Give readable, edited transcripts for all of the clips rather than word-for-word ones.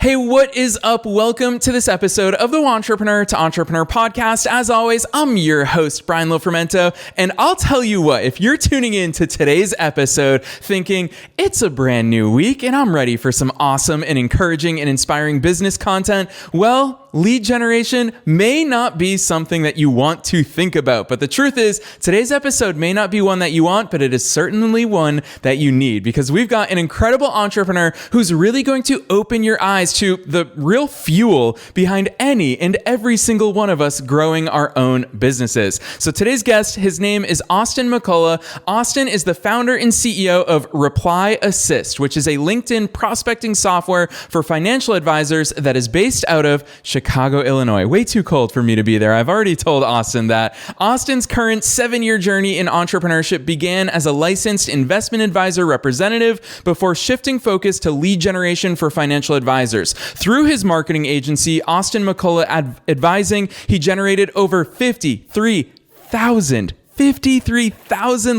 Hey, what is up? Welcome to this episode of the Entrepreneur to Entrepreneur podcast. As always, I'm your host, Brian Lofermento, and I'll tell you what, if you're tuning in to today's episode thinking it's a brand new week and I'm ready for some awesome and encouraging and inspiring business content, well, lead generation may not be something that you want to think about. But the truth is, today's episode may not be one that you want, but it is certainly one that you need, because we've got an incredible entrepreneur who's really going to open your eyes to the real fuel behind any and every single one of us growing our own businesses. So today's guest, his name is Austin McCulloh. Austin is the founder and CEO of ReplyAssist, which is a LinkedIn prospecting software for financial advisors that is based out of Chicago, Illinois. Way too cold for me to be there. I've already told Austin that. Austin's current 7-year journey in entrepreneurship began as a licensed investment advisor representative before shifting focus to lead generation for financial advisors. Through his marketing agency, Austin McCulloh Advising, he generated over 53,000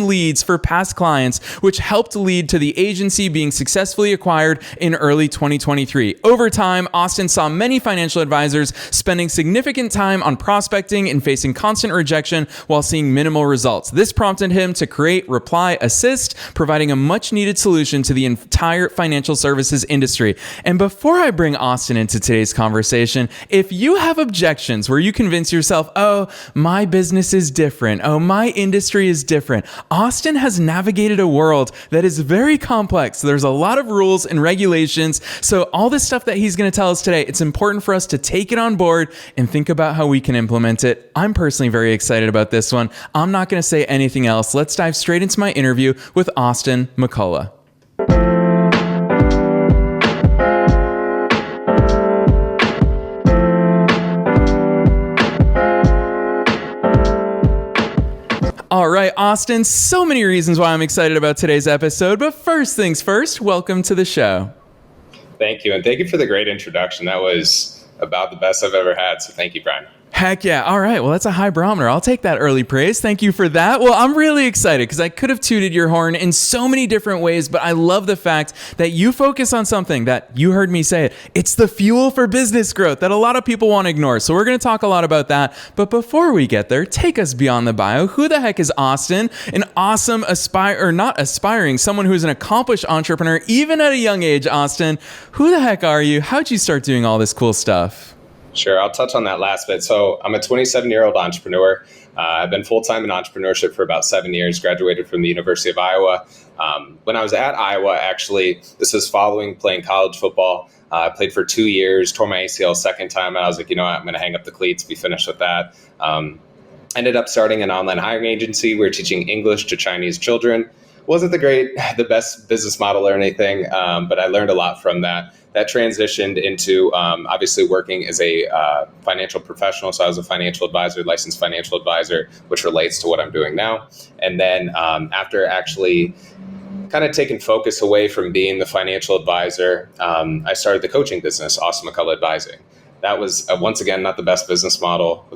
leads for past clients, which helped lead to the agency being successfully acquired in early 2023. Over time, Austin saw many financial advisors spending significant time on prospecting and facing constant rejection while seeing minimal results. This prompted him to create ReplyAssist, providing a much needed solution to the entire financial services industry. And before I bring Austin into today's conversation, if you have objections where you convince yourself, oh, my business is different, oh, my industry is different, Austin has navigated a world that is very complex. There's a lot of rules and regulations. So all this stuff that he's going to tell us today, it's important for us to take it on board and think about how we can implement it. I'm personally very excited about this one. I'm not going to say anything else. Let's dive straight into my interview with Austin McCulloh. All right, Austin, so many reasons why I'm excited about today's episode, but first things first, welcome to the show. Thank you, and thank you for the great introduction. That was about the best I've ever had, so thank you, Brian. Heck yeah. All right. Well, that's a high barometer. I'll take that early praise. Thank you for that. Well, I'm really excited because I could have tooted your horn in so many different ways, but I love the fact that you focus on something that you heard me say it. It's the fuel for business growth that a lot of people want to ignore. So we're going to talk a lot about that. But before we get there, take us beyond the bio. Who the heck is Austin? An awesome someone who's an accomplished entrepreneur, even at a young age. Austin, who the heck are you? How'd you start doing all this cool stuff? Sure, I'll touch on that last bit. So I'm a 27-year-old entrepreneur. I've been full-time in entrepreneurship for about 7 years, graduated from the University of Iowa. When I was at Iowa, actually, this was following playing college football. I played for 2 years, tore my ACL second time, and I was like, you know what, I'm going to hang up the cleats, be finished with that. Ended up starting an online hiring agency. We were teaching English to Chinese children. Wasn't the best business model or anything, but I learned a lot from that. That transitioned into obviously working as a financial professional. So I was a financial advisor, licensed financial advisor, which relates to what I'm doing now. And then after actually kind of taking focus away from being the financial advisor, I started the coaching business, Austin McCulloh Advising. That was, once again, not the best business model.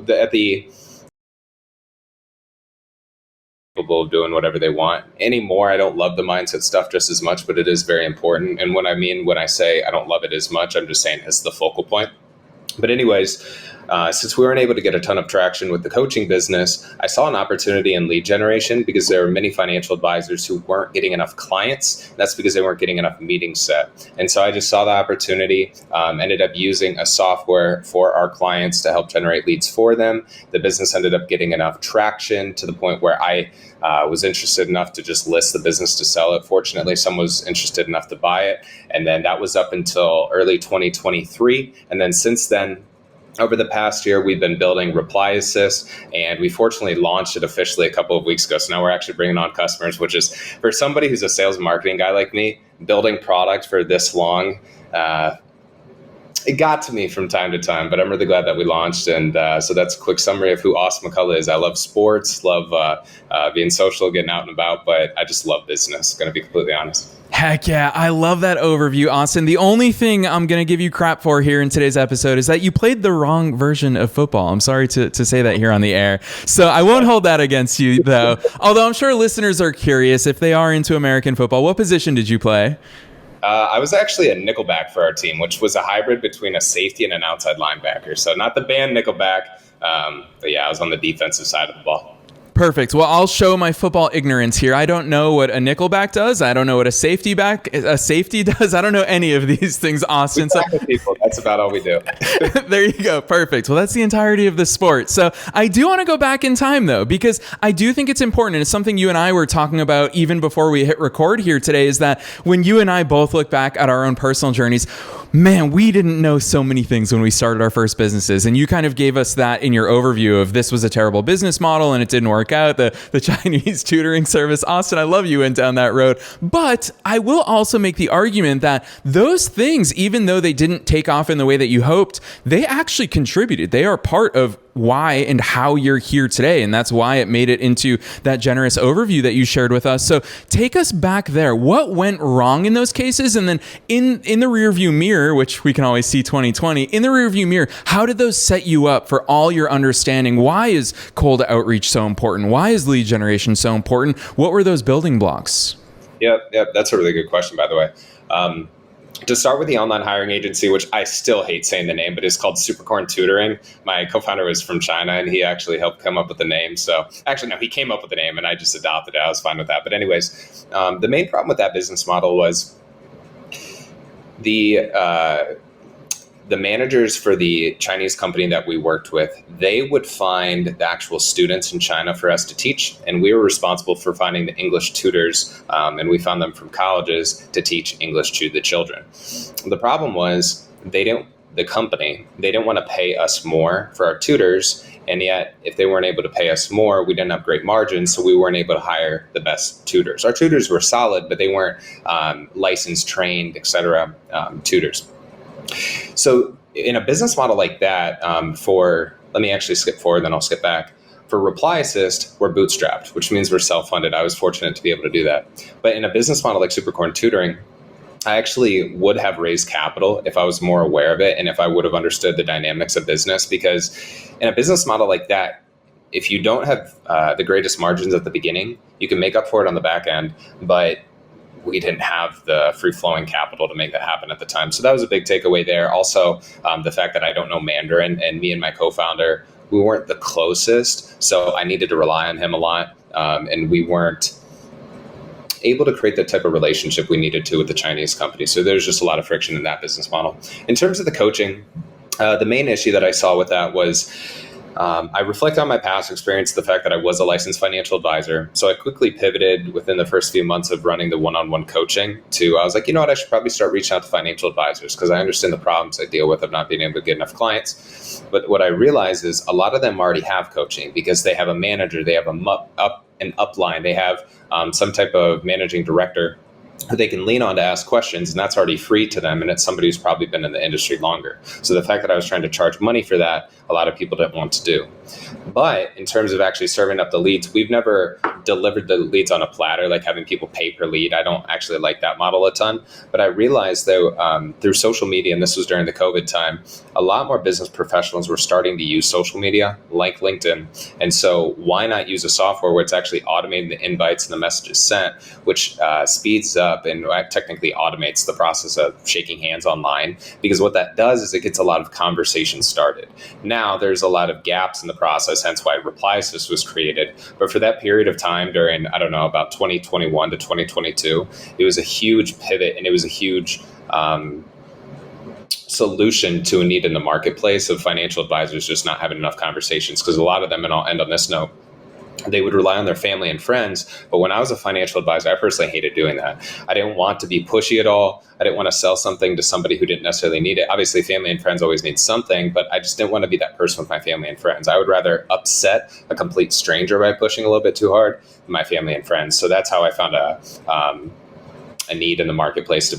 Capable of doing whatever they want. Anymore, I don't love the mindset stuff just as much, but it is very important. And what I mean when I say I don't love it as much, I'm just saying it's the focal point. But anyways, since we weren't able to get a ton of traction with the coaching business, I saw an opportunity in lead generation because there were many financial advisors who weren't getting enough clients. That's because they weren't getting enough meetings set. And so I just saw the opportunity, ended up using a software for our clients to help generate leads for them. The business ended up getting enough traction to the point where I was interested enough to just list the business to sell it. Fortunately, someone was interested enough to buy it. And then that was up until early 2023. And then since then, over the past year, we've been building ReplyAssist, and we fortunately launched it officially a couple of weeks ago. So now we're actually bringing on customers, which is, for somebody who's a sales and marketing guy like me, building product for this long, it got to me from time to time, but I'm really glad that we launched. And so that's a quick summary of who Austin McCulloh is. I love sports, love being social, getting out and about, but I just love business, going to be completely honest. Heck yeah. I love that overview, Austin. The only thing I'm going to give you crap for here in today's episode is that you played the wrong version of football. I'm sorry to say that here on the air. So I won't hold that against you, though. Although I'm sure listeners are curious if they are into American football. What position did you play? I was actually a nickelback for our team, which was a hybrid between a safety and an outside linebacker. So not the band Nickelback, but yeah, I was on the defensive side of the ball. Perfect. Well, I'll show my football ignorance here. I don't know what a nickelback does. I don't know what a safety does. I don't know any of these things, Austin. So that's about all we do. There you go. Perfect. Well, that's the entirety of the sport. So I do want to go back in time, though, because I do think it's important. And it's something you and I were talking about even before we hit record here today, is that when you and I both look back at our own personal journeys, man, we didn't know so many things when we started our first businesses. And you kind of gave us that in your overview of this was a terrible business model and it didn't work out. The Chinese tutoring service. Austin, I love you went down that road. But I will also make the argument that those things, even though they didn't take off in the way that you hoped, they actually contributed. They are part of why and how you're here today. And that's why it made it into that generous overview that you shared with us. So take us back there. What went wrong in those cases? And then in the rearview mirror, which we can always see 2020, in the rearview mirror, how did those set you up for all your understanding? Why is cold outreach so important? Why is lead generation so important? What were those building blocks? Yep. That's a really good question, by the way. To start with the online hiring agency, which I still hate saying the name, but it's called Supercorn Tutoring. My co-founder was from China, and he actually helped come up with the name. So actually, no, he came up with the name, and I just adopted it. I was fine with that. But anyways, the main problem with that business model was the managers for the Chinese company that we worked with, they would find the actual students in China for us to teach. And we were responsible for finding the English tutors. And we found them from colleges to teach English to the children. The problem was they didn't want to pay us more for our tutors. And yet, if they weren't able to pay us more, we didn't have great margins, so we weren't able to hire the best tutors. Our tutors were solid, but they weren't licensed, trained, et cetera, tutors. So in a business model like that, let me actually skip forward, then I'll skip back. For ReplyAssist, we're bootstrapped, which means we're self-funded. I was fortunate to be able to do that. But in a business model like Supercorn Tutoring, I actually would have raised capital if I was more aware of it and if I would have understood the dynamics of business. Because in a business model like that, if you don't have the greatest margins at the beginning, you can make up for it on the back end, but we didn't have the free-flowing capital to make that happen at the time. So that was a big takeaway there. Also, the fact that I don't know Mandarin, and me and my co-founder, we weren't the closest, so I needed to rely on him a lot, and we weren't able to create the type of relationship we needed to with the Chinese company. So there's just a lot of friction in that business model. In terms of the coaching, the main issue that I saw with that was I reflect on my past experience, the fact that I was a licensed financial advisor. So I quickly pivoted within the first few months of running the one-on-one coaching I was like, you know what, I should probably start reaching out to financial advisors because I understand the problems I deal with of not being able to get enough clients. But what I realized is a lot of them already have coaching because they have a manager, they have an upline, they have some type of managing director who they can lean on to ask questions, and that's already free to them, and it's somebody who's probably been in the industry longer. So the fact that I was trying to charge money for that, a lot of people didn't want to do. But in terms of actually serving up the leads, we've never delivered the leads on a platter, like having people pay per lead. I don't actually like that model a ton. But I realized though, through social media, and this was during the COVID time, a lot more business professionals were starting to use social media like LinkedIn. And so why not use a software where it's actually automating the invites and the messages sent, which speeds up and technically automates the process of shaking hands online. Because what that does is it gets a lot of conversations started. Now there's a lot of gaps in the process, hence why ReplyAssist was created. But for that period of time during, I don't know, about 2021 to 2022, it was a huge pivot and it was a huge solution to a need in the marketplace of financial advisors just not having enough conversations. Because a lot of them, and I'll end on this note, they would rely on their family and friends. But when I was a financial advisor, I personally hated doing that. I didn't want to be pushy at all. I didn't want to sell something to somebody who didn't necessarily need it. Obviously, family and friends always need something, but I just didn't want to be that person with my family and friends. I would rather upset a complete stranger by pushing a little bit too hard than my family and friends. So that's how I found a need in the marketplace to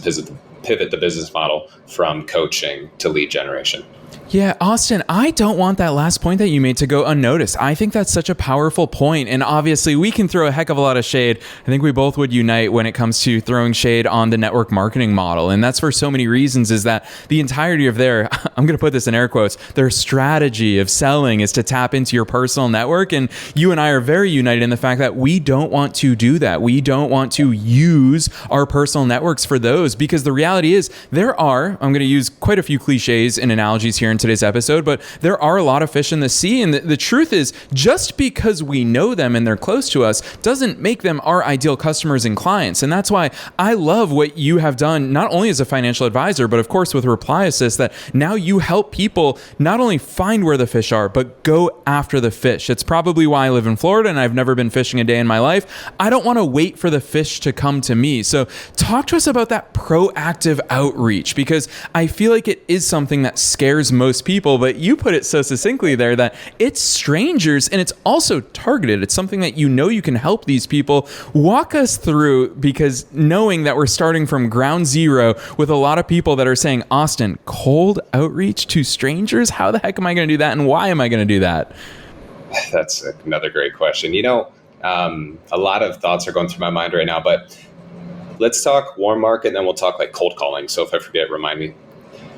pivot the business model from coaching to lead generation. Yeah, Austin, I don't want that last point that you made to go unnoticed. I think that's such a powerful point, and obviously we can throw a heck of a lot of shade. I think we both would unite when it comes to throwing shade on the network marketing model, and that's for so many reasons, is that the entirety of their, I'm going to put this in air quotes, their strategy of selling is to tap into your personal network, and you and I are very united in the fact that we don't want to do that. We don't want to use our personal networks for those, because the reality is there are, I'm going to use quite a few cliches and analogies here in today's episode, but there are a lot of fish in the sea, and the truth is, just because we know them and they're close to us doesn't make them our ideal customers and clients. And that's why I love what you have done, not only as a financial advisor, but of course with ReplyAssist, that now you help people not only find where the fish are, but go after the fish. It's probably why I live in Florida and I've never been fishing a day in my life. I don't want to wait for the fish to come to me. So talk to us about that proactive outreach, because I feel like it is something that scares most people, but you put it so succinctly there that it's strangers and it's also targeted. It's something that you know you can help these people. Walk us through, because knowing that we're starting from ground zero with a lot of people that are saying, Austin, cold outreach to strangers? How the heck am I going to do that, and why am I going to do that? That's another great question. A lot of thoughts are going through my mind right now, but let's talk warm market and then we'll talk like cold calling. So if I forget, remind me.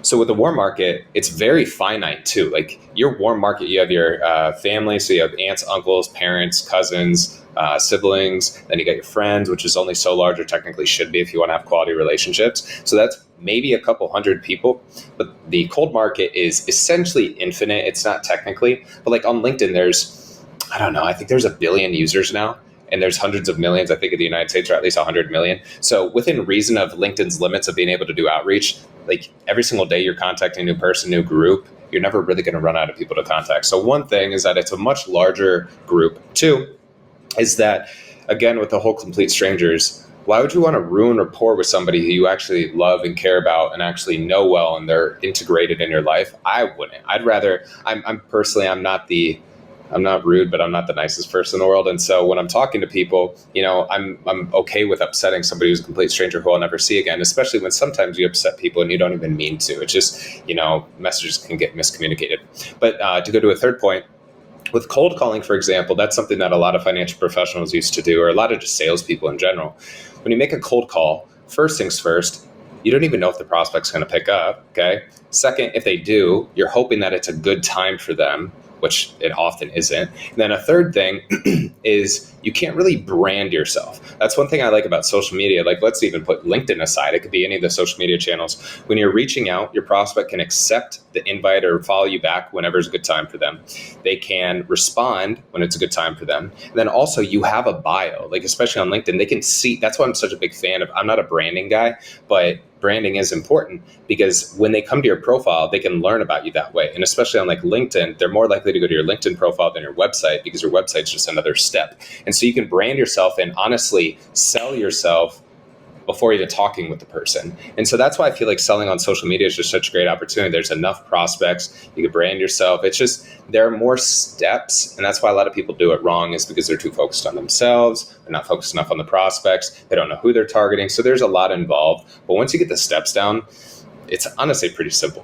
So with the warm market, it's very finite too. Like your warm market, you have your family. So you have aunts, uncles, parents, cousins, siblings. Then you got your friends, which is only so large, or technically should be if you want to have quality relationships. So that's maybe a couple hundred people. But the cold market is essentially infinite. It's not technically, but like on LinkedIn, I think there's 1 billion users now. And there's hundreds of millions, I think, in the United States, or at least 100 million. So within reason of LinkedIn's limits of being able to do outreach, like every single day you're contacting a new person, new group, you're never really going to run out of people to contact. So one thing is that it's a much larger group. Two is that, again, with the whole complete strangers, why would you want to ruin rapport with somebody who you actually love and care about and actually know well and they're integrated in your life? I wouldn't. I'd rather, I'm not rude, but I'm not the nicest person in the world. And so when I'm talking to people, I'm okay with upsetting somebody who's a complete stranger who I'll never see again, especially when sometimes you upset people and you don't even mean to. It's just, messages can get miscommunicated. But to go to a third point, with cold calling, for example, that's something that a lot of financial professionals used to do, or a lot of just salespeople in general. When you make a cold call, first things first, you don't even know if the prospect's going to pick up, okay? Second, if they do, you're hoping that it's a good time for them, which it often isn't. And then a third thing is you can't really brand yourself. That's one thing I like about social media. Like, let's even put LinkedIn aside. It could be any of the social media channels. When you're reaching out, your prospect can accept the invite or follow you back whenever it's a good time for them. They can respond when it's a good time for them. And then also you have a bio, like especially on LinkedIn, they can see. That's why I'm such a big fan of, I'm not a branding guy, but branding is important, because when they come to your profile, they can learn about you that way. And especially on like LinkedIn, they're more likely to go to your LinkedIn profile than your website, because your website's just another step. And so you can brand yourself and honestly sell yourself before even talking with the person. And so that's why I feel like selling on social media is just such a great opportunity. There's enough prospects. You can brand yourself. It's just, there are more steps. And that's why a lot of people do it wrong, is because they're too focused on themselves. They're not focused enough on the prospects. They don't know who they're targeting. So there's a lot involved. But once you get the steps down, it's honestly pretty simple.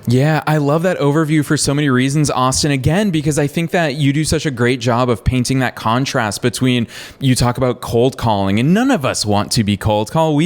Yeah, I love that overview for so many reasons, Austin. Again, because I think that you do such a great job of painting that contrast between, you talk about cold calling, and none of us want to be cold call.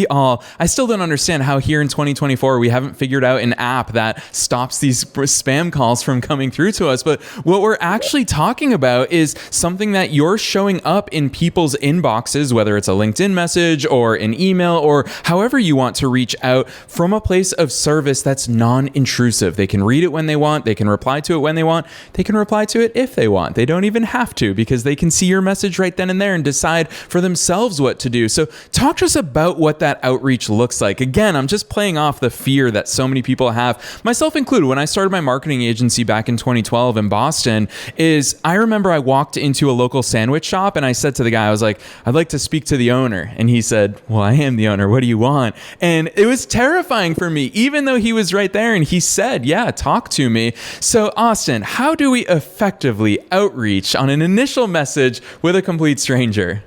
I still don't understand how here in 2024, we haven't figured out an app that stops these spam calls from coming through to us. But what we're actually talking about is something that you're showing up in people's inboxes, whether it's a LinkedIn message or an email or however you want to reach out, from a place of service that's non-intrusive. They can read it when they want. They can reply to it when they want. They can reply to it if they want. They don't even have to, because they can see your message right then and there and decide for themselves what to do. So talk to us about what that outreach looks like. Again, I'm just playing off the fear that so many people have, myself included. When I started my marketing agency back in 2012 in Boston, I remember I walked into a local sandwich shop and I said to the guy, I was like, I'd like to speak to the owner. And he said, well, I am the owner. What do you want? And it was terrifying for me, even though he was right there and he said, yeah, talk to me. So Austin, how do we effectively outreach on an initial message with a complete stranger?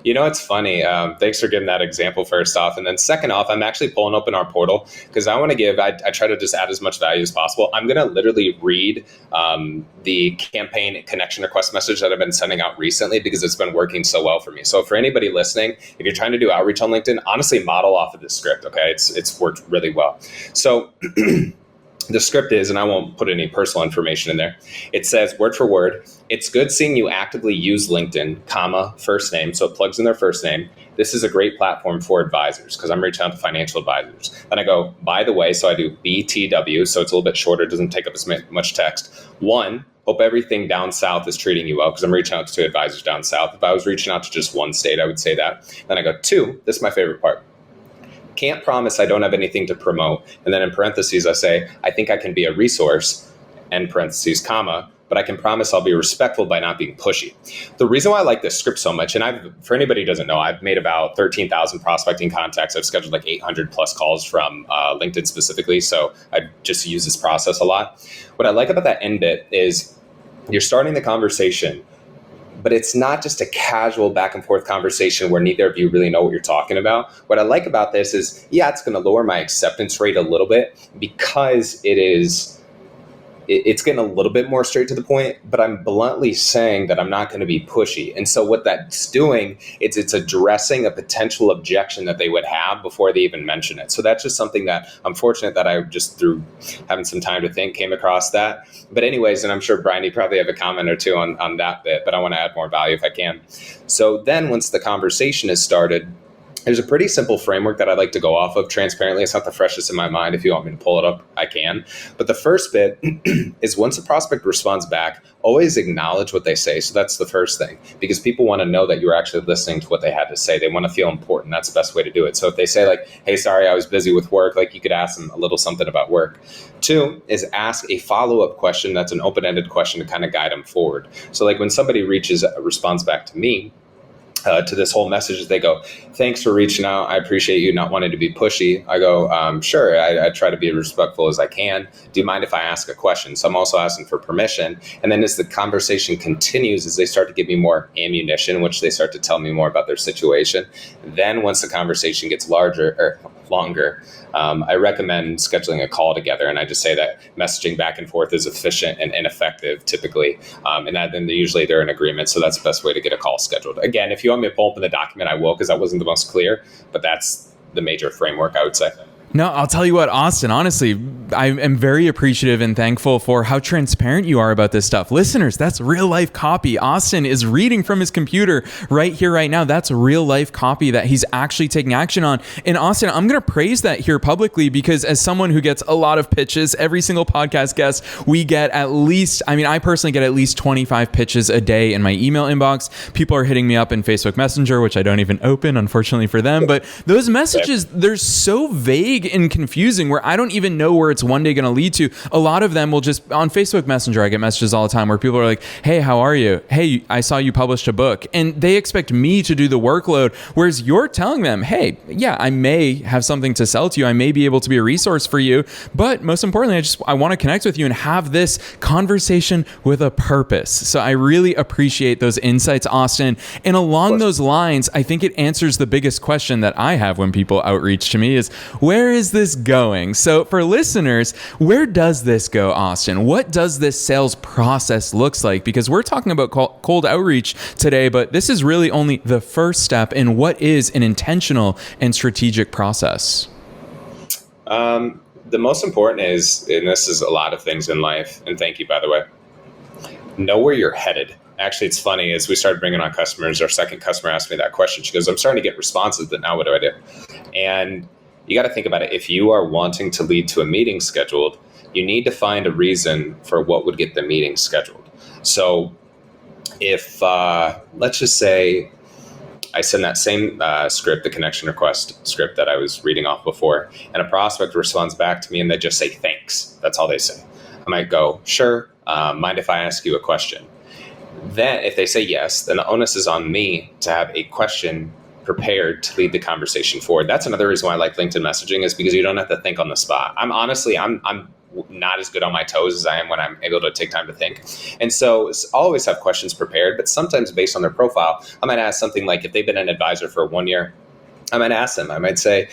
It's funny. Thanks for giving that example first off. And then second off, I'm actually pulling open our portal because I want to I try to just add as much value as possible. I'm going to literally read the campaign connection request message that I've been sending out recently because it's been working so well for me. So for anybody listening, if you're trying to do outreach on LinkedIn, honestly, model off of this script. Okay. It's worked really well. So the script is, and I won't put any personal information in there. It says word for word, it's good seeing you actively use LinkedIn, comma, first name. So it plugs in their first name. This is a great platform for advisors because I'm reaching out to financial advisors. Then I go, by the way, so I do BTW. So it's a little bit shorter, doesn't take up as much text. 1, hope everything down south is treating you well because I'm reaching out to advisors down south. If I was reaching out to just one state, I would say that. Then I go, 2, this is my favorite part. Can't promise I don't have anything to promote. And then in parentheses, I say, I think I can be a resource, end parentheses, comma, but I can promise I'll be respectful by not being pushy. The reason why I like this script so much, and for anybody who doesn't know, I've made about 13,000 prospecting contacts. I've scheduled like 800 plus calls from LinkedIn specifically. So I just use this process a lot. What I like about that end bit is you're starting the conversation, but it's not just a casual back and forth conversation where neither of you really know what you're talking about. What I like about this is, it's going to lower my acceptance rate a little bit because it's getting a little bit more straight to the point, but I'm bluntly saying that I'm not going to be pushy. And so what that's doing, it's addressing a potential objection that they would have before they even mention it. So that's just something that I'm fortunate that I just through having some time to think came across that. But anyways, and I'm sure Brian, you probably have a comment or two on that bit, but I want to add more value if I can. So then once the conversation is started, there's a pretty simple framework that I like to go off of. Transparently, it's not the freshest in my mind. If you want me to pull it up, I can. But the first bit is once a prospect responds back, always acknowledge what they say. So that's the first thing, because people want to know that you're actually listening to what they had to say. They want to feel important. That's the best way to do it. So if they say like, hey, sorry, I was busy with work, like you could ask them a little something about work. 2 is ask a follow-up question that's an open-ended question to kind of guide them forward. So like when somebody responds back to me, to this whole message, they go, thanks for reaching out. I appreciate you not wanting to be pushy. I go, sure, I try to be as respectful as I can. Do you mind if I ask a question? So I'm also asking for permission. And then as the conversation continues, as they start to give me more ammunition, which they start to tell me more about their situation, then once the conversation gets longer, I recommend scheduling a call together. And I just say that messaging back and forth is efficient and effective typically. And then usually they're in agreement. So that's the best way to get a call scheduled. Again, if you want me to pull up in the document, I will, because that wasn't the most clear, but that's the major framework, I would say. No, I'll tell you what, Austin, honestly, I am very appreciative and thankful for how transparent you are about this stuff. Listeners, that's real life copy. Austin is reading from his computer right here, right now. That's real life copy that he's actually taking action on. And Austin, I'm going to praise that here publicly, because as someone who gets a lot of pitches, every single podcast guest, we get at least, I personally get at least 25 pitches a day in my email inbox. People are hitting me up in Facebook Messenger, which I don't even open, unfortunately for them. But those messages, they're so vague and confusing where I don't even know where it's one day going to lead to. A lot of them will just, on Facebook Messenger, I get messages all the time where people are like, hey, how are you? Hey, I saw you published a book. And they expect me to do the workload, whereas you're telling them, hey, yeah, I may have something to sell to you. I may be able to be a resource for you. But most importantly, I want to connect with you and have this conversation with a purpose. So I really appreciate those insights, Austin. And along those lines, I think it answers the biggest question that I have when people outreach to me is, where is this going? So for listeners, where does this go, Austin? What does this sales process looks like? Because we're talking about cold outreach today, but this is really only the first step in what is an intentional and strategic process. The most important is, and this is a lot of things in life, and thank you, by the way, know where you're headed. Actually, it's funny, as we started bringing on customers, our second customer asked me that question. She goes, I'm starting to get responses, but now what do I do? And you got to think about it. If you are wanting to lead to a meeting scheduled, you need to find a reason for what would get the meeting scheduled. So if, let's just say, I send that same script, the connection request script that I was reading off before, and a prospect responds back to me and they just say, thanks. That's all they say. I might go, sure, mind if I ask you a question? Then if they say yes, then the onus is on me to have a question prepared to lead the conversation forward. That's another reason why I like LinkedIn messaging, is because you don't have to think on the spot. I'm not as good on my toes as I am when I'm able to take time to think. And so I'll always have questions prepared, but sometimes based on their profile, I might ask something like, if they've been an advisor for 1 year, I might ask them, I might say,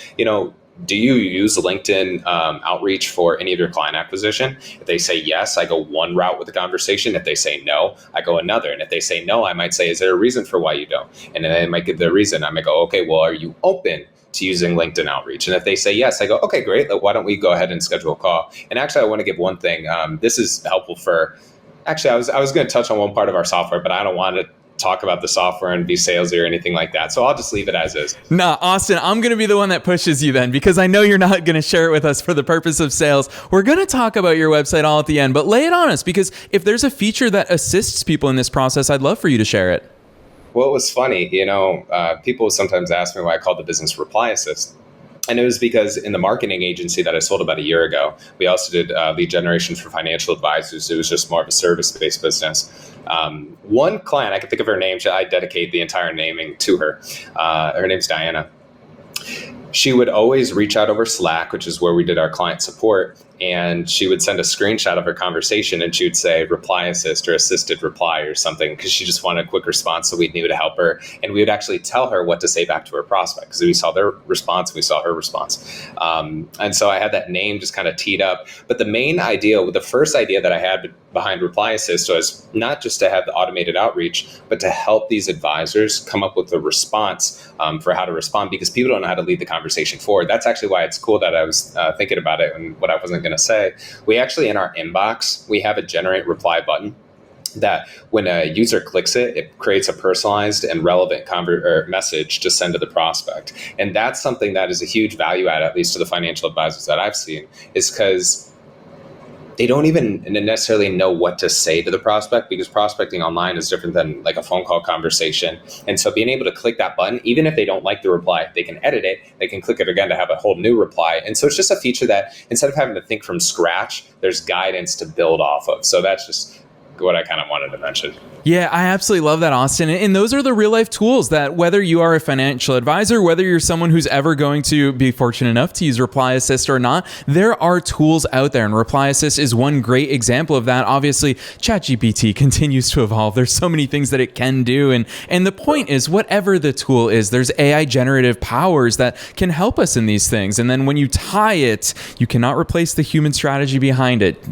do you use LinkedIn outreach for any of your client acquisition? If they say yes, I go one route with the conversation. If they say no, I go another. And if they say no, I might say, is there a reason for why you don't? And then I might give the reason. I might go, okay, well, are you open to using LinkedIn outreach? And if they say yes, I go, okay, great. Why don't we go ahead and schedule a call? And actually, I want to give one thing. This is helpful for, actually, I was going to touch on one part of our software, but I don't want to talk about the software and be salesy or anything like that. So I'll just leave it as is. Nah, Austin, I'm going to be the one that pushes you then, because I know you're not going to share it with us for the purpose of sales. We're going to talk about your website all at the end, but lay it on us, because if there's a feature that assists people in this process, I'd love for you to share it. Well, it was funny, people sometimes ask me why I called the business ReplyAssist. And it was because in the marketing agency that I sold about a year ago, we also did lead generation for financial advisors. It was just more of a service-based business. One client, I can think of her name. I dedicate the entire naming to her. Her name's Diana. She would always reach out over Slack, which is where we did our client support, and she would send a screenshot of her conversation, and she would say reply assist or assisted reply or something, because she just wanted a quick response, so we knew to help her. And we would actually tell her what to say back to her prospect, because we saw their response, we saw her response. And so I had that name just kind of teed up. But the main idea, the first idea that I had behind Reply Assist was not just to have the automated outreach, but to help these advisors come up with a response for how to respond, because people don't know how to lead the conversation forward. That's actually why it's cool that I was thinking about it and what I wasn't going to say. We actually, in our inbox, we have a generate reply button that when a user clicks it, it creates a personalized and relevant message to send to the prospect. And that's something that is a huge value add, at least to the financial advisors that I've seen, is because they don't even necessarily know what to say to the prospect, because prospecting online is different than like a phone call conversation. And so being able to click that button, even if they don't like the reply, they can edit it, they can click it again to have a whole new reply. And so it's just a feature that instead of having to think from scratch, there's guidance to build off of. So that's just what I kind of wanted to mention. Yeah, I absolutely love that, Austin. And those are the real life tools that, whether you are a financial advisor, whether you're someone who's ever going to be fortunate enough to use Reply Assist or not, there are tools out there. And Reply Assist is one great example of that. Obviously, ChatGPT continues to evolve. There's so many things that it can do. And the point is, whatever the tool is, there's AI generative powers that can help us in these things. And then when you tie it, you cannot replace the human strategy behind it.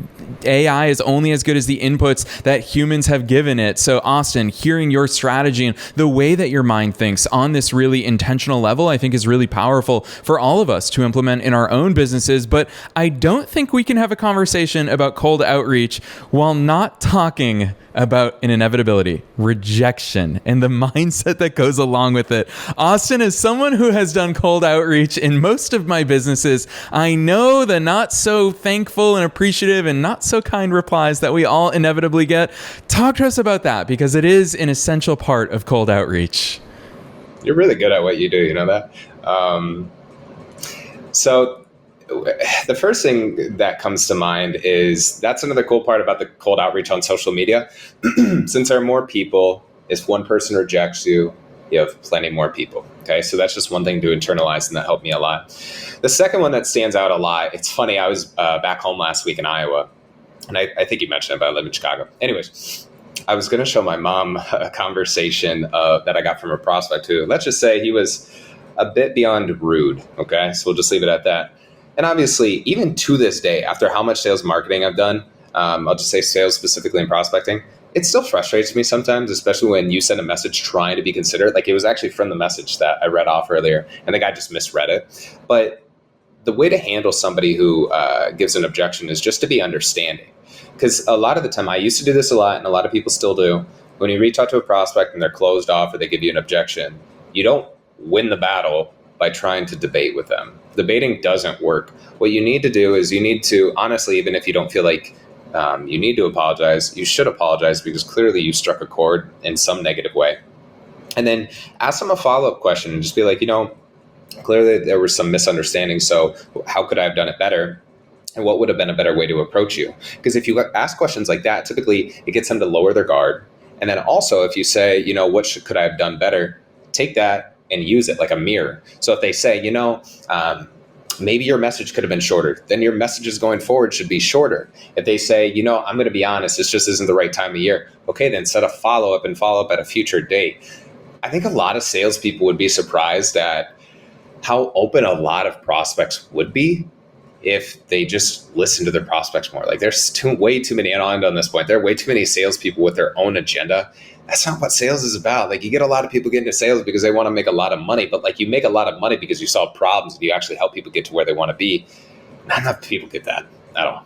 AI is only as good as the inputs that humans have given it. So Austin, hearing your strategy and the way that your mind thinks on this really intentional level, I think is really powerful for all of us to implement in our own businesses. But I don't think we can have a conversation about cold outreach while not talking about an inevitability, rejection, and the mindset that goes along with it. Austin, as someone who has done cold outreach in most of my businesses, I know the not so thankful and appreciative and not so kind replies that we all inevitably get. Talk to us about that, because it is an essential part of cold outreach. You're really good at what you do, you know that? So the first thing that comes to mind is that's another cool part about the cold outreach on social media. Since there are more people, if one person rejects you, you have plenty more people. Okay, so that's just one thing to internalize, and that helped me a lot. The second one that stands out a lot, it's funny, I was back home last week in Iowa, and I think you mentioned it, but I live in Chicago. Anyways, I was going to show my mom a conversation that I got from a prospect who, let's just say he was a bit beyond rude. Okay, so we'll just leave it at that. And obviously, even to this day, after how much sales marketing I've done, I'll just say sales specifically in prospecting, it still frustrates me sometimes, especially when you send a message trying to be considerate. Like, it was actually from the message that I read off earlier, and the guy just misread it. But the way to handle somebody who gives an objection is just to be understanding. Because a lot of the time, I used to do this a lot, and a lot of people still do. When you reach out to a prospect and they're closed off or they give you an objection, you don't win the battle by trying to debate with them. Debating doesn't work. What you need to do is you need to, honestly, even if you don't feel like you need to apologize, you should apologize, because clearly you struck a chord in some negative way. And then ask them a follow-up question and just be like, clearly there was some misunderstanding. So how could I have done it better? And what would have been a better way to approach you? Because if you ask questions like that, typically it gets them to lower their guard. And then also if you say, could I have done better? Take that and use it like a mirror. So if they say, maybe your message could have been shorter. Then your messages going forward should be shorter. If they say, I'm going to be honest, this just isn't the right time of year. Okay, then set a follow-up and follow up at a future date. I think a lot of salespeople would be surprised at how open a lot of prospects would be if they just listen to their prospects more. Like there's way too many, and I'll end on this point, there are way too many salespeople with their own agenda. That's not what sales is about. Like you get a lot of people get into sales because they want to make a lot of money, but like you make a lot of money because you solve problems and you actually help people get to where they want to be. Not enough people get that at all.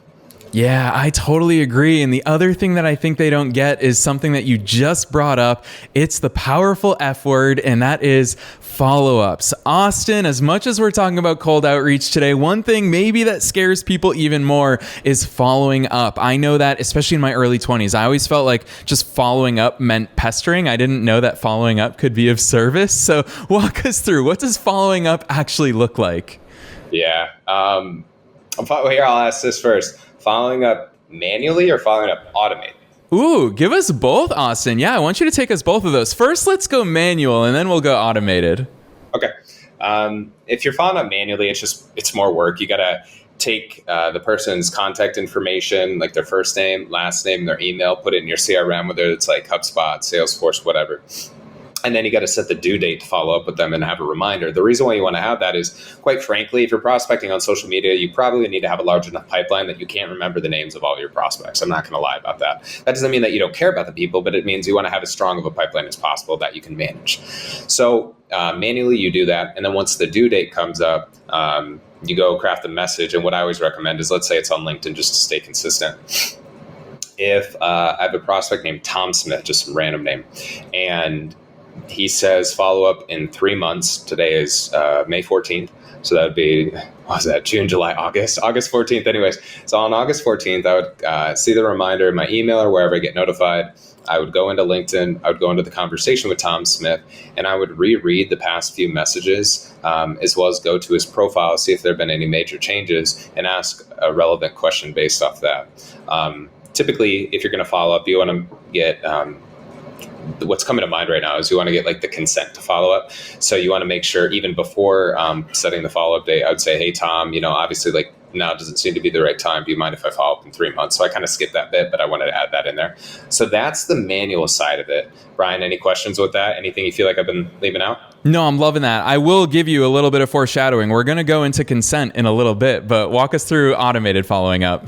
Yeah, I totally agree. And the other thing that I think they don't get is something that you just brought up. It's the powerful F word, and that is follow-ups. Austin, as much as we're talking about cold outreach today, one thing maybe that scares people even more is following up. I know that, especially in my early 20s, I always felt like just following up meant pestering. I didn't know that following up could be of service. So walk us through, what does following up actually look like? Yeah. I'll ask this first. Following up manually or following up automated? Ooh, give us both, Austin. Yeah, I want you to take us both of those. First, let's go manual, and then we'll go automated. Okay. If you're following up manually, it's more work. You got to take the person's contact information, like their first name, last name, their email, put it in your CRM, whether it's like HubSpot, Salesforce, whatever. And then you got to set the due date to follow up with them and have a reminder. The reason why you want to have that is, quite frankly, if you're prospecting on social media, you probably need to have a large enough pipeline that you can't remember the names of all your prospects. I'm not going to lie about that. That doesn't mean that you don't care about the people, but it means you want to have as strong of a pipeline as possible that you can manage. So manually you do that. And then once the due date comes up, you go craft a message. And what I always recommend is, let's say it's on LinkedIn, just to stay consistent. If I have a prospect named Tom Smith, just some random name, and he says follow up in 3 months. Today is May 14th. So that would be, June, July, August 14th. Anyways, so on August 14th, I would see the reminder in my email or wherever I get notified. I would go into LinkedIn. I would go into the conversation with Tom Smith, and I would reread the past few messages, as well as go to his profile, see if there have been any major changes, and ask a relevant question based off that. Typically, if you're going to follow up, you want to get what's coming to mind right now is you want to get like the consent to follow up. So you want to make sure even before setting the follow up date, I would say, hey, Tom, obviously like now doesn't seem to be the right time. Do you mind if I follow up in 3 months? So I kind of skipped that bit, but I wanted to add that in there. So that's the manual side of it. Brian, any questions with that? Anything you feel like I've been leaving out? No, I'm loving that. I will give you a little bit of foreshadowing. We're going to go into consent in a little bit, but walk us through automated following up.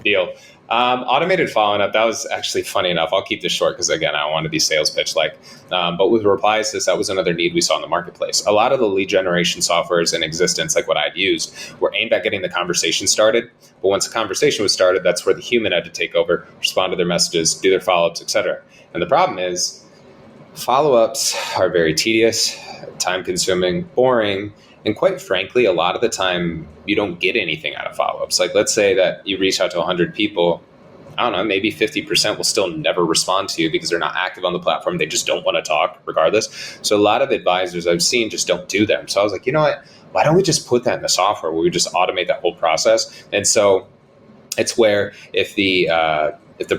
Deal. Automated following up, that was actually funny enough. I'll keep this short because, again, I don't want to be sales pitch like. But with ReplyAssist, that was another need we saw in the marketplace. A lot of the lead generation softwares in existence, like what I'd used, were aimed at getting the conversation started. But once the conversation was started, that's where the human had to take over, respond to their messages, do their follow-ups, etc. And the problem is follow-ups are very tedious, time-consuming, boring, and quite frankly, a lot of the time, you don't get anything out of follow-ups. Like, let's say that you reach out to 100 people. I don't know, maybe 50% will still never respond to you because they're not active on the platform. They just don't want to talk regardless. So a lot of advisors I've seen just don't do them. So I was like, you know what? Why don't we just put that in the software where we just automate that whole process? And so it's where if the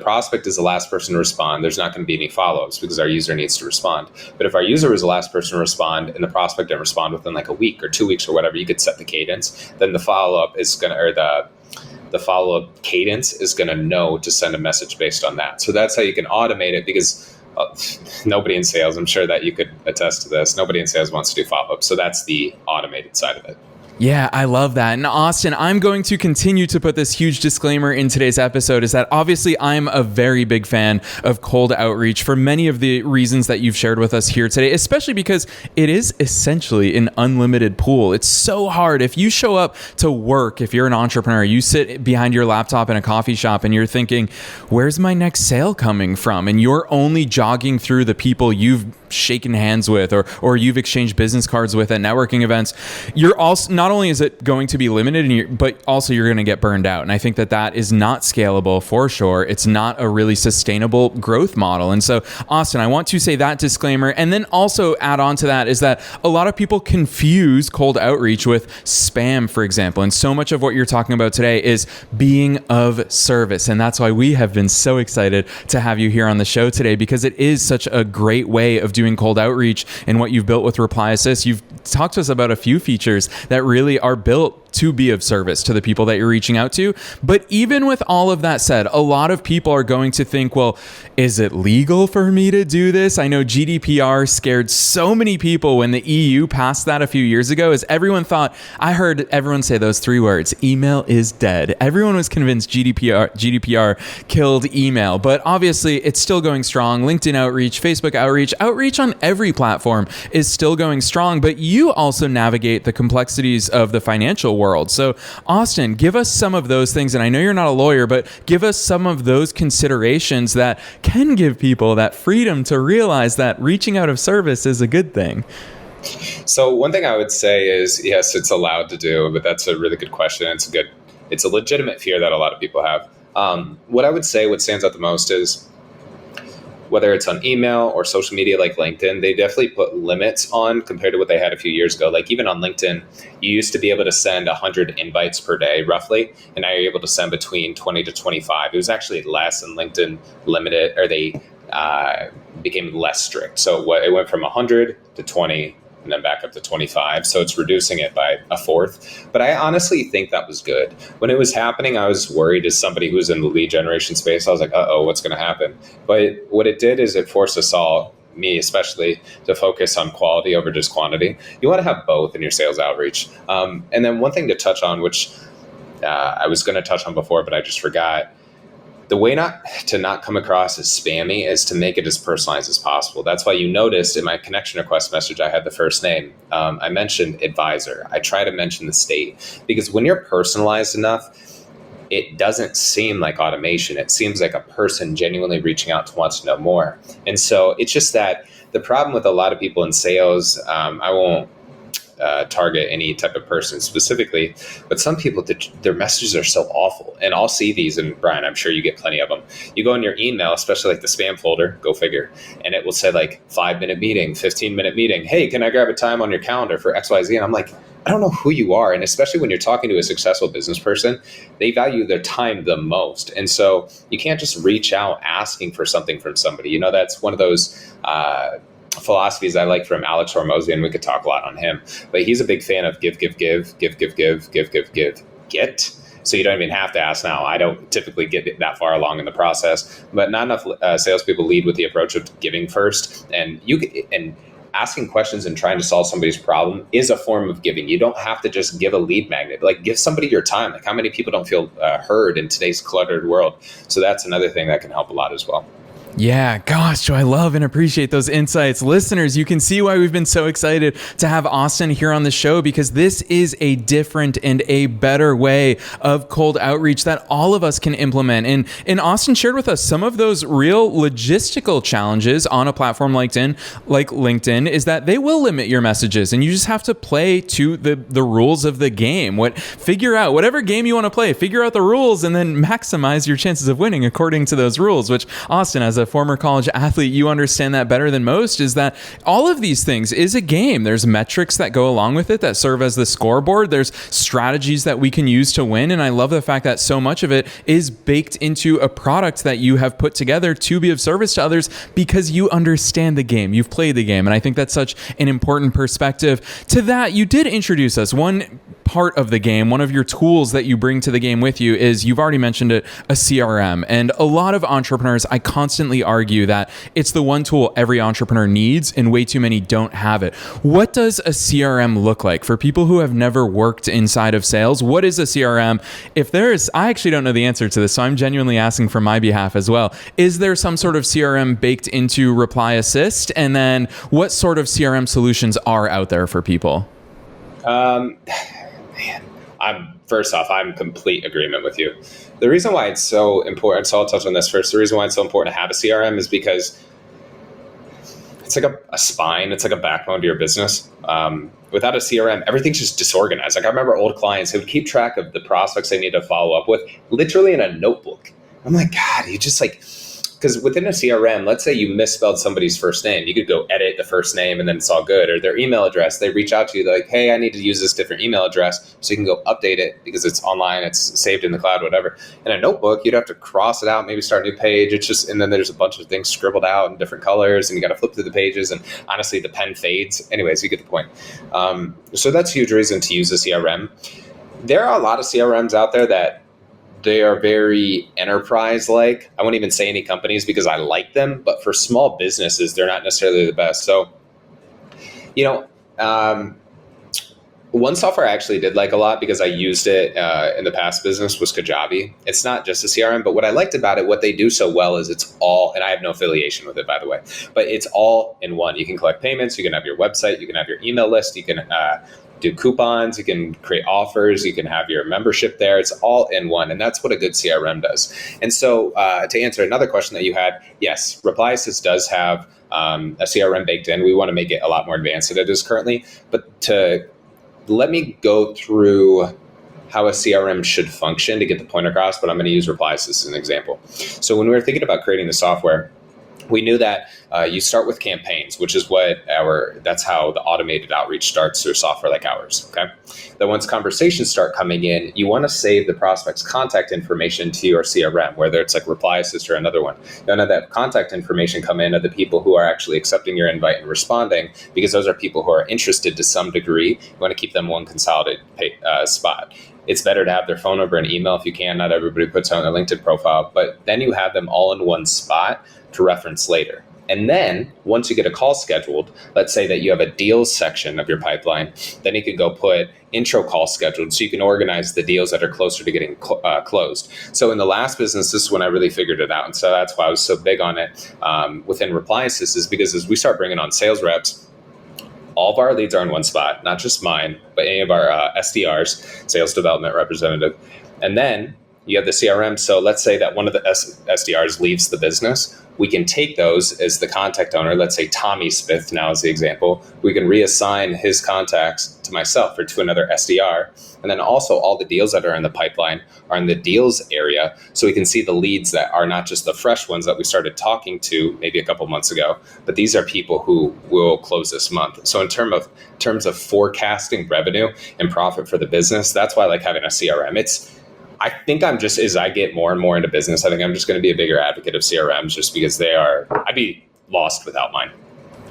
prospect is the last person to respond, there's not going to be any follow-ups because our user needs to respond. But if our user was the last person to respond and the prospect didn't respond within like a week or 2 weeks or whatever, you could set the cadence. Then the follow-up is going to, or the follow-up cadence is going to know to send a message based on that. So that's how you can automate it because nobody in sales, I'm sure that you could attest to this, nobody in sales wants to do follow-up. So that's the automated side of it. Yeah, I love that. And Austin, I'm going to continue to put this huge disclaimer in today's episode is that obviously I'm a very big fan of cold outreach for many of the reasons that you've shared with us here today, especially because it is essentially an unlimited pool. It's so hard. If you show up to work, if you're an entrepreneur, you sit behind your laptop in a coffee shop and you're thinking, where's my next sale coming from? And you're only jogging through the people you've shaken hands with or you've exchanged business cards with at networking events. You're also, not only is it going to be limited, but also you're going to get burned out. And I think that is not scalable for sure. It's not a really sustainable growth model. And so, Austin, I want to say that disclaimer and then also add on to that is that a lot of people confuse cold outreach with spam, for example. And so much of what you're talking about today is being of service. And that's why we have been so excited to have you here on the show today because it is such a great way of doing cold outreach and what you've built with ReplyAssist. You've talk to us about a few features that really are built to be of service to the people that you're reaching out to. But even with all of that said, a lot of people are going to think, well, is it legal for me to do this? I know GDPR scared so many people when the EU passed that a few years ago, as everyone thought, I heard everyone say those 3 words, email is dead. Everyone was convinced GDPR killed email, but obviously it's still going strong. LinkedIn outreach, Facebook outreach on every platform is still going strong, but you also navigate the complexities of the financial world. So Austin, give us some of those things. And I know you're not a lawyer, but give us some of those considerations that can give people that freedom to realize that reaching out of service is a good thing. So one thing I would say is, yes, it's allowed to do, but that's a really good question. It's a legitimate fear that a lot of people have. What I would say, what stands out the most is, whether it's on email or social media like LinkedIn, they definitely put limits on compared to what they had a few years ago. Like even on LinkedIn, you used to be able to send 100 invites per day, roughly, and now you're able to send between 20 to 25. It was actually less, and LinkedIn limited, or they became less strict. So it went from 100 to 20, and then back up to 25. So it's reducing it by a fourth. But I honestly think that was good. When it was happening, I was worried as somebody who's in the lead generation space. I was like, uh-oh, what's going to happen? But what it did is it forced us all, me especially, to focus on quality over just quantity. You want to have both in your sales outreach. And then one thing to touch on, which I was going to touch on before, but I just forgot. The way not to come across as spammy is to make it as personalized as possible. That's why you noticed in my connection request message, I had the first name. I mentioned advisor. I try to mention the state, because when you're personalized enough, it doesn't seem like automation. It seems like a person genuinely reaching out to want to know more. And so it's just that the problem with a lot of people in sales, I won't target any type of person specifically, but some people, their messages are so awful. And I'll see these, and Brian, I'm sure you get plenty of them. You go in your email, especially like the spam folder, go figure, and it will say like 5-minute meeting, 15-minute meeting. Hey, can I grab a time on your calendar for XYZ? And I'm like, I don't know who you are. And especially when you're talking to a successful business person, they value their time the most. And so you can't just reach out asking for something from somebody. You know, that's one of those philosophies I like from Alex Hormozy, and we could talk a lot on him, but he's a big fan of give, get. So you don't even have to ask now. I don't typically get that far along in the process, but not enough salespeople lead with the approach of giving first. And asking questions and trying to solve somebody's problem is a form of giving. You don't have to just give a lead magnet. Like, give somebody your time. Like, how many people don't feel heard in today's cluttered world? So that's another thing that can help a lot as well. Yeah, gosh, do I love and appreciate those insights. Listeners, you can see why we've been so excited to have Austin here on the show, because this is a different and a better way of cold outreach that all of us can implement. And Austin shared with us some of those real logistical challenges on a platform like LinkedIn, is that they will limit your messages, and you just have to play to the rules of the game. Figure out whatever game you want to play, figure out the rules, and then maximize your chances of winning according to those rules, which, Austin, as a former college athlete, you understand that better than most, is that all of these things is a game. There's metrics that go along with it that serve as the scoreboard. There's strategies that we can use to win. And I love the fact that so much of it is baked into a product that you have put together to be of service to others, because you understand the game. You've played the game. And I think that's such an important perspective. To that, you did introduce us. One part of the game, one of your tools that you bring to the game with you is, you've already mentioned it, a CRM. And a lot of entrepreneurs, I constantly argue that it's the one tool every entrepreneur needs, and way too many don't have it. What does a CRM look like for people who have never worked inside of sales? What is a CRM? I actually don't know the answer to this, so I'm genuinely asking for my behalf as well. Is there some sort of CRM baked into ReplyAssist? And then what sort of CRM solutions are out there for people? First off, I'm in complete agreement with you. The reason why it's so important, so I'll touch on this first. The reason why it's so important to have a CRM is because it's like a spine. It's like a backbone to your business. Without a CRM, everything's just disorganized. Like, I remember old clients who would keep track of the prospects they need to follow up with literally in a notebook. I'm like, God, you just like, because within a CRM, let's say you misspelled somebody's first name, you could go edit the first name and then it's all good. Or their email address, they reach out to you, they're like, hey, I need to use this different email address. So you can go update it because it's online, it's saved in the cloud, whatever. In a notebook, you'd have to cross it out, maybe start a new page. It's just, and then there's a bunch of things scribbled out in different colors and you got to flip through the pages. And honestly, the pen fades. Anyways, you get the point. So that's a huge reason to use a CRM. There are a lot of CRMs out there that they are very enterprise-like. I won't even say any companies because I like them, but for small businesses, they're not necessarily the best. So, one software I actually did like a lot because I used it in the past business was Kajabi. It's not just a CRM, but what I liked about it, what they do so well is it's all, and I have no affiliation with it, by the way, but it's all in one. You can collect payments, you can have your website, you can have your email list, you can do coupons, you can create offers, you can have your membership there. It's all in one. And that's what a good CRM does. And so to answer another question that you had, yes, ReplyAssist does have a CRM baked in. We want to make it a lot more advanced than it is currently. But to let me go through how a CRM should function to get the point across, but I'm going to use ReplyAssist as an example. So when we were thinking about creating the software, we knew that you start with campaigns, which is that's how the automated outreach starts through software like ours. Okay. Then once conversations start coming in, you want to save the prospect's contact information to your CRM, whether it's like ReplyAssist or another one. None of that contact information come in are the people who are actually accepting your invite and responding, because those are people who are interested to some degree. You want to keep them one consolidated spot. It's better to have their phone number and email if you can. Not everybody puts on their LinkedIn profile, but then you have them all in one spot to reference later. And then once you get a call scheduled, let's say that you have a deals section of your pipeline, then you can go put intro call scheduled so you can organize the deals that are closer to getting closed. So in the last business, this is when I really figured it out. And so that's why I was so big on it within ReplyAssist, is because as we start bringing on sales reps, all of our leads are in one spot, not just mine, but any of our SDRs, sales development representative. And then you have the CRM. So let's say that one of the SDRs leaves the business. We can take those as the contact owner. Let's say Tommy Smith now is the example. We can reassign his contacts to myself or to another SDR. And then also all the deals that are in the pipeline are in the deals area. So we can see the leads that are not just the fresh ones that we started talking to maybe a couple months ago, but these are people who will close this month. So in terms of forecasting revenue and profit for the business, that's why I like having a CRM. I think as I get more and more into business, I think I'm just going to be a bigger advocate of CRMs just because I'd be lost without mine.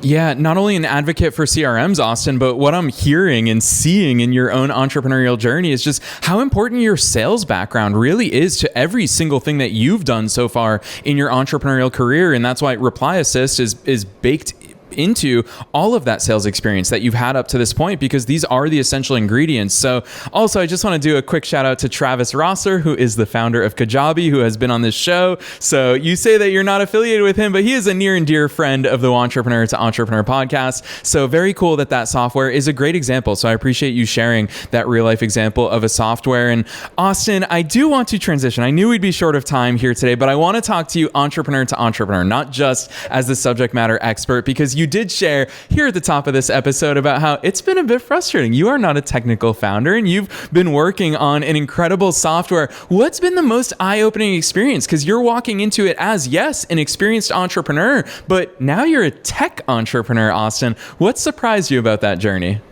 Yeah, not only an advocate for CRMs, Austin, but what I'm hearing and seeing in your own entrepreneurial journey is just how important your sales background really is to every single thing that you've done so far in your entrepreneurial career. And that's why ReplyAssist is baked into all of that sales experience that you've had up to this point, because these are the essential ingredients. So also, I just want to do a quick shout out to Travis Rosser, who is the founder of Kajabi, who has been on this show. So you say that you're not affiliated with him, but he is a near and dear friend of the Entrepreneur to Entrepreneur podcast. So very cool that software is a great example. So I appreciate you sharing that real life example of a software. And Austin, I do want to transition. I knew we'd be short of time here today, but I want to talk to you entrepreneur to entrepreneur, not just as the subject matter expert, because you did share here at the top of this episode about how it's been a bit frustrating. You are not a technical founder and you've been working on an incredible software. What's been the most eye-opening experience? Because you're walking into it as, yes, an experienced entrepreneur, but now you're a tech entrepreneur, Austin. What surprised you about that journey?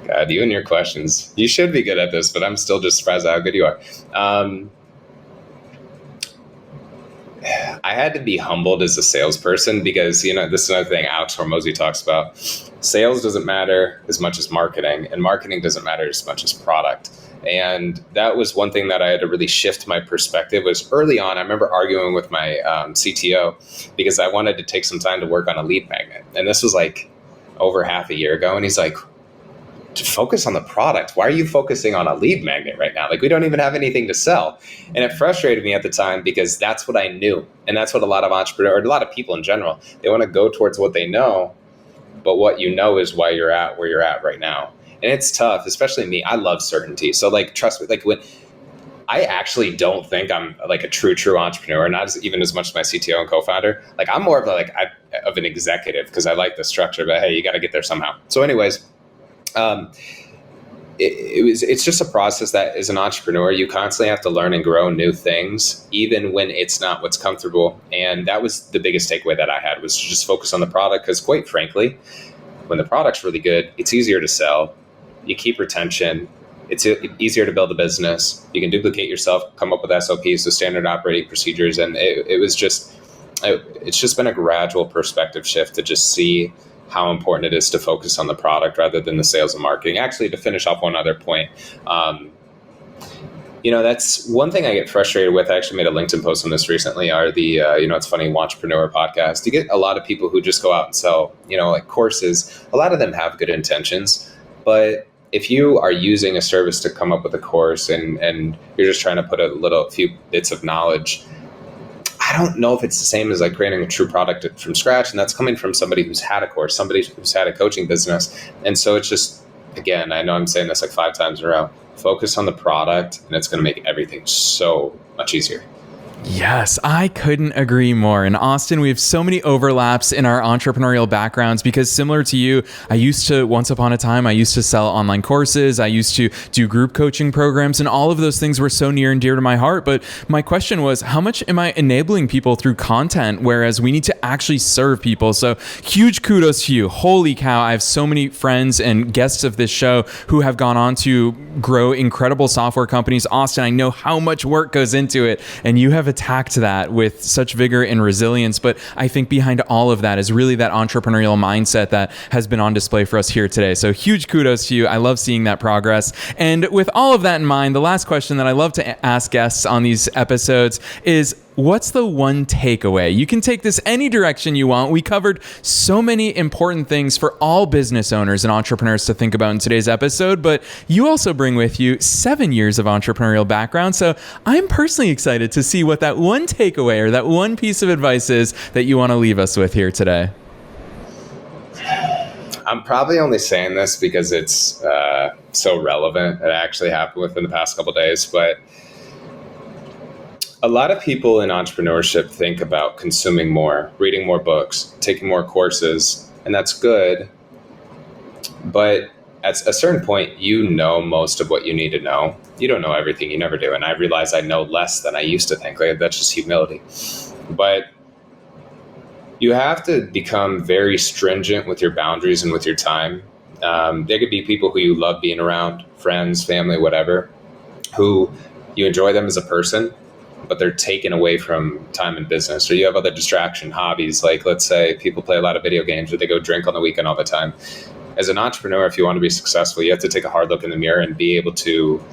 God, you and your questions. You should be good at this, but I'm still just surprised at how good you are. I had to be humbled as a salesperson because, this is another thing Alex Hormozy talks about. Sales doesn't matter as much as marketing, and marketing doesn't matter as much as product. And that was one thing that I had to really shift my perspective. Was early on, I remember arguing with my CTO because I wanted to take some time to work on a lead magnet. And this was like over half a year ago. And he's like, to focus on the product. Why are you focusing on a lead magnet right now? Like, we don't even have anything to sell. And it frustrated me at the time because that's what I knew. And that's what a lot of entrepreneurs, or a lot of people in general, they want to go towards what they know, but what you know is why you're at where you're at right now. And it's tough, especially me. I love certainty. So trust me, when I actually don't think I'm like a true entrepreneur, not even as much as my CTO and co-founder. I'm more of of an executive because I like the structure, but hey, you got to get there somehow. So anyways, it's just a process that as an entrepreneur, you constantly have to learn and grow new things, even when it's not what's comfortable. And that was the biggest takeaway that I had, was to just focus on the product. Because quite frankly, when the product's really good, it's easier to sell. You keep retention. It's easier to build a business. You can duplicate yourself, come up with SOPs, so standard operating procedures. And it's just been a gradual perspective shift to just see how important it is to focus on the product rather than the sales and marketing. Actually, to finish off one other point, that's one thing I get frustrated with. I actually made a LinkedIn post on this recently, are the, it's funny, Wantrepreneur podcast. You get a lot of people who just go out and sell, like courses. A lot of them have good intentions, but if you are using a service to come up with a course and you're just trying to put a few bits of knowledge, I don't know if it's the same as like creating a true product from scratch. And that's coming from somebody who's had a course, somebody who's had a coaching business. And so it's just, again, I know I'm saying this like 5 times in a row, focus on the product and it's going to make everything so much easier. Yes, I couldn't agree more. And Austin, we have so many overlaps in our entrepreneurial backgrounds because similar to you, once upon a time, I used to sell online courses. I used to do group coaching programs, and all of those things were so near and dear to my heart. But my question was, how much am I enabling people through content? Whereas we need to actually serve people. So huge kudos to you. Holy cow. I have so many friends and guests of this show who have gone on to grow incredible software companies. Austin, I know how much work goes into it, and you have attacked that with such vigor and resilience. But I think behind all of that is really that entrepreneurial mindset that has been on display for us here today. So huge kudos to you. I love seeing that progress. And with all of that in mind, the last question that I love to ask guests on these episodes is, what's the one takeaway? You can take this any direction you want. We covered so many important things for all business owners and entrepreneurs to think about in today's episode, but you also bring with you 7 years of entrepreneurial background. So I'm personally excited to see what that one takeaway or that one piece of advice is that you want to leave us with here today. I'm probably only saying this because it's so relevant. It actually happened within the past couple of days, but a lot of people in entrepreneurship think about consuming more, reading more books, taking more courses, and that's good. But at a certain point, you know most of what you need to know. You don't know everything, you never do. And I realize I know less than I used to think. Like, that's just humility. But you have to become very stringent with your boundaries and with your time. There could be people who you love being around, friends, family, whatever, who you enjoy them as a person, but they're taken away from time and business. Or you have other distraction hobbies. Like, let's say people play a lot of video games or they go drink on the weekend all the time. As an entrepreneur, if you want to be successful, you have to take a hard look in the mirror and be able to,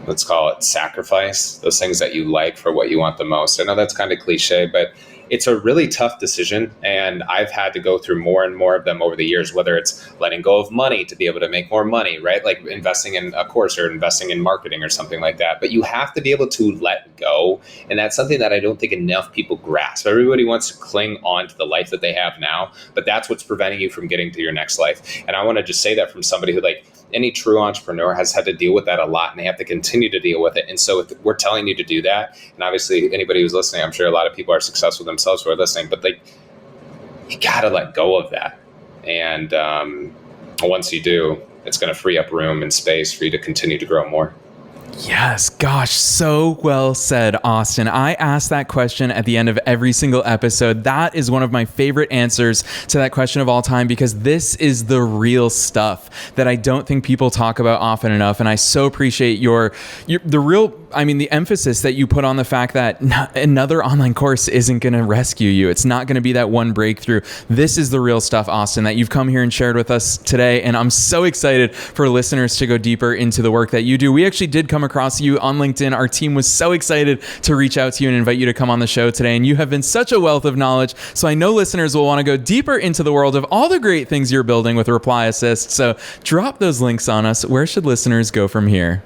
let's call it, sacrifice those things that you like for what you want the most. I know that's kind of cliche, but it's a really tough decision. And I've had to go through more and more of them over the years, whether it's letting go of money to be able to make more money, right? Like investing in a course or investing in marketing or something like that. But you have to be able to let go. And that's something that I don't think enough people grasp. Everybody wants to cling on to the life that they have now, but that's what's preventing you from getting to your next life. And I want to just say that from somebody who, like, any true entrepreneur has had to deal with that a lot, and they have to continue to deal with it. And so we're telling you to do that. And obviously anybody who's listening, I'm sure a lot of people are successful themselves who are listening, but you got to let go of that. And once you do, it's going to free up room and space for you to continue to grow more. Yes, gosh, so well said, Austin. I ask that question at the end of every single episode. That is one of my favorite answers to that question of all time, because this is the real stuff that I don't think people talk about often enough. And I so appreciate the emphasis that you put on the fact that another online course isn't going to rescue you. It's not going to be that one breakthrough. This is the real stuff, Austin, that you've come here and shared with us today. And I'm so excited for listeners to go deeper into the work that you do. We actually did come across you on LinkedIn. Our team was so excited to reach out to you and invite you to come on the show today. And you have been such a wealth of knowledge. So I know listeners will want to go deeper into the world of all the great things you're building with ReplyAssist. So drop those links on us. Where should listeners go from here?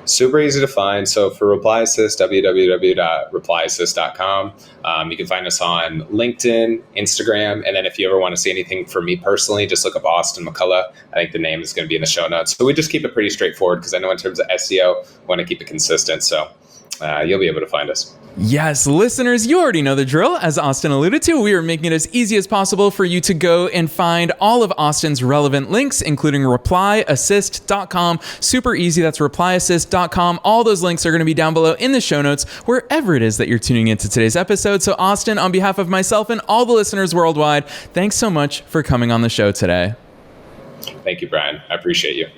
Super easy to find. So for ReplyAssist, www.replyassist.com. You can find us on LinkedIn, Instagram, and then if you ever want to see anything for me personally, just look up Austin McCulloh. I think the name is going to be in the show notes. So we just keep it pretty straightforward because I know in terms of SEO, we want to keep it consistent. So you'll be able to find us. Yes, listeners, you already know the drill. As Austin alluded to, we are making it as easy as possible for you to go and find all of Austin's relevant links, including ReplyAssist.com. Super easy. That's ReplyAssist.com. All those links are going to be down below in the show notes, wherever it is that you're tuning into today's episode. So, Austin, on behalf of myself and all the listeners worldwide, thanks so much for coming on the show today. Thank you, Brian. I appreciate you.